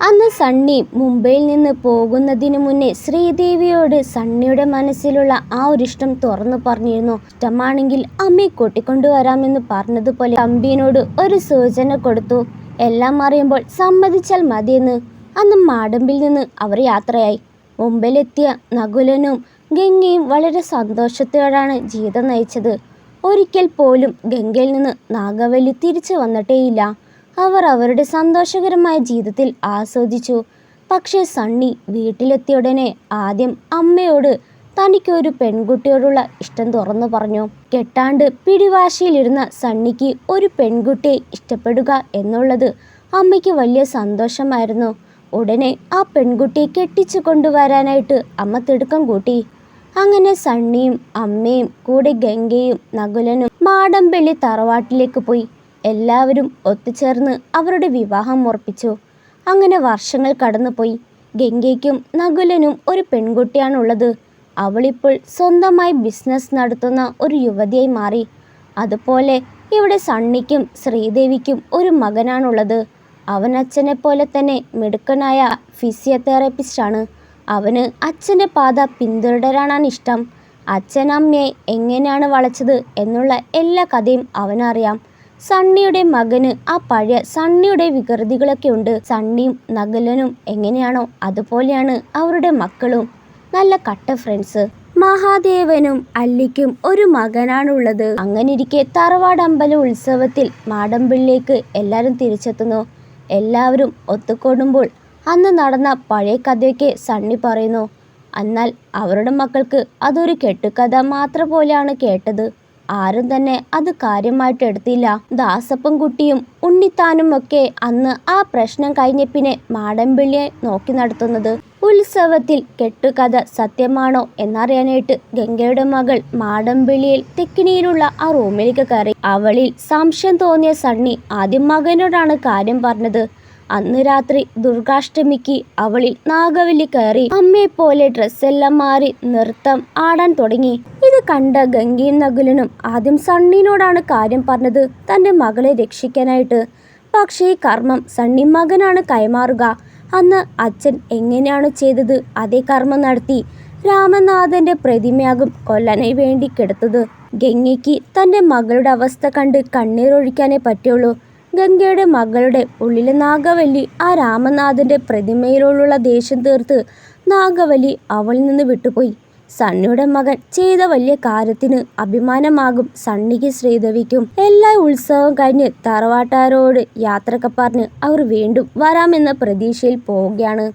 അന്ന് സണ്ണി മുംബൈയിൽ നിന്ന് പോകുന്നതിനു മുന്നേ ശ്രീദേവിയോട് സണ്ണിയുടെ മനസ്സിലുള്ള ആ ഒരു ഇഷ്ടം തുറന്നു പറഞ്ഞിരുന്നു. ഇഷ്ടമാണെങ്കിൽ അമ്മയെ കൂട്ടിക്കൊണ്ടുവരാമെന്ന് പറഞ്ഞതുപോലെ തമ്പിനോട് ഒരു സൂചന കൊടുത്തു. എല്ലാം അറിയുമ്പോൾ സമ്മതിച്ചാൽ മതിയെന്ന്. അന്ന് മാടമ്പിൽ നിന്ന് അവർ യാത്രയായി. മുംബൈയിലെത്തിയ നകുലനും ഗംഗയും വളരെ സന്തോഷത്തോടെയാണ് ജീവിതം നയിച്ചത്. ഒരിക്കൽ പോലും ഗംഗയിൽ നിന്ന് നാഗവല്ലി തിരിച്ചു വന്നിട്ടേയില്ല. അവർ അവരുടെ സന്തോഷകരമായ ജീവിതത്തിൽ ആസ്വദിച്ചു. പക്ഷേ സണ്ണി വീട്ടിലെത്തിയ ഉടനെ ആദ്യം അമ്മയോട് തനിക്കൊരു പെൺകുട്ടിയോടുള്ള ഇഷ്ടം തുറന്നു പറഞ്ഞു. കെട്ടാണ്ട് പിടിവാശിയിലിരുന്ന സണ്ണിക്ക് ഒരു പെൺകുട്ടിയെ ഇഷ്ടപ്പെടുക എന്നുള്ളത് അമ്മയ്ക്ക് വലിയ സന്തോഷമായിരുന്നു. ഉടനെ ആ പെൺകുട്ടിയെ കെട്ടിച്ചു കൊണ്ടുവരാനായിട്ട് അമ്മ തിടുക്കം കൂട്ടി. അങ്ങനെ സണ്ണിയും അമ്മയും കൂടെ ഗംഗയും നകുലനും മാടമ്പള്ളി തറവാട്ടിലേക്ക് പോയി. എല്ലാവരും ഒത്തുചേർന്ന് അവരുടെ വിവാഹം ഉറപ്പിച്ചു. അങ്ങനെ വർഷങ്ങൾ കടന്നുപോയി. ഗംഗയ്ക്കും നകുലനും ഒരു പെൺകുട്ടിയാണുള്ളത്. അവളിപ്പോൾ സ്വന്തമായി ബിസിനസ് നടത്തുന്ന ഒരു യുവതിയായി മാറി. അതുപോലെ ഇവിടെ സണ്ണിക്കും ശ്രീദേവിക്കും ഒരു മകനാണുള്ളത്. അവൻ അച്ഛനെ പോലെ തന്നെ മിടുക്കനായ ഫിസിയോതെറാപ്പിസ്റ്റാണ്. അവന് അച്ഛൻ്റെ പാത പിന്തുടരാനാണ് ഇഷ്ടം. അച്ഛൻ അമ്മയെ എങ്ങനെയാണ് വളച്ചത് എന്നുള്ള എല്ലാ കഥയും അവനറിയാം. സണ്ണിയുടെ മകന് ആ പഴയ സണ്ണിയുടെ വികൃതികളൊക്കെ ഉണ്ട്. സണ്ണിയും നകുലനും എങ്ങനെയാണോ അതുപോലെയാണ് അവരുടെ മക്കളും. നല്ല കട്ട ഫ്രണ്ട്സ്. മഹാദേവനും അല്ലിക്കും ഒരു മകനാണുള്ളത്. അങ്ങനിരിക്കെ തറവാട് അമ്പല ഉത്സവത്തിൽ മാടമ്പിള്ളിലേക്ക് എല്ലാവരും തിരിച്ചെത്തുന്നു. എല്ലാവരും ഒത്തുകൂടുമ്പോൾ അന്ന് നടന്ന പഴയ കഥയൊക്കെ സണ്ണി പറയുന്നു. എന്നാൽ അവരുടെ മക്കൾക്ക് അതൊരു കെട്ടുകഥ മാത്രം പോലെയാണ് കേട്ടത്. ആരും തന്നെ അത് കാര്യമായിട്ട് എടുത്തില്ല. ദാസപ്പൻ കുട്ടിയും ഉണ്ണിത്താനും ഒക്കെ അന്ന് ആ പ്രശ്നം കഴിഞ്ഞ പിന്നെ മാടമ്പിള്ളിയെ നോക്കി നടത്തുന്നത്. ഉത്സവത്തിൽ കെട്ടുകഥ സത്യമാണോ എന്നറിയാനായിട്ട് ഗംഗയുടെ മകൾ മാടമ്പിള്ളിയിൽ തെക്കിനിയിലുള്ള ആ റൂമിലേക്ക് കയറി. അവളിൽ സംശയം തോന്നിയ സണ്ണി ആദ്യം മകനോടാണ് കാര്യം പറഞ്ഞത്. അന്ന് രാത്രി ദുർഗാഷ്ടമിക്ക് അവളിൽ നാഗവല്ലി കയറി അമ്മയെപ്പോലെ ഡ്രസ്സെല്ലാം മാറി നൃത്തം ആടാൻ തുടങ്ങി. ഇത് കണ്ട ഗംഗയും നകുലനും ആദ്യം സണ്ണിനോടാണ് കാര്യം പറഞ്ഞത്, തൻ്റെ മകളെ രക്ഷിക്കാനായിട്ട്. പക്ഷേ ഈ കർമ്മം സണ്ണി മകനാണ് കൈമാറുക. അന്ന് അച്ഛൻ എങ്ങനെയാണ് ചെയ്തത് അതേ കർമ്മം നടത്തി രാമനാഥന്റെ പ്രതിമയാകും കൊല്ലാനായി വേണ്ടി കിടത്തത്. ഗംഗയ്ക്ക് തൻ്റെ മകളുടെ അവസ്ഥ കണ്ട് കണ്ണീരൊഴിക്കാനേ പറ്റുള്ളൂ. ഗംഗയുടെ മകളുടെ ഉള്ളിലെ നാഗവല്ലി ആ രാമനാഥന്റെ പ്രതിമയിലുള്ള ദേഷ്യം തീർത്ത് നാഗവല്ലി അവളിൽ നിന്ന് വിട്ടുപോയി. സണ്ണിയുടെ മകൻ ചെയ്ത വലിയ കാര്യത്തിന് അഭിമാനമാകും സണ്ണിക്ക് ശ്രീദേവിക്കും. എല്ലാ ഉത്സവം കഴിഞ്ഞ് തറവാട്ടുകാരോട് യാത്രയൊക്കെ പറഞ്ഞ് അവർ വീണ്ടും വരാമെന്ന പ്രതീക്ഷയിൽ പോവുകയാണ്.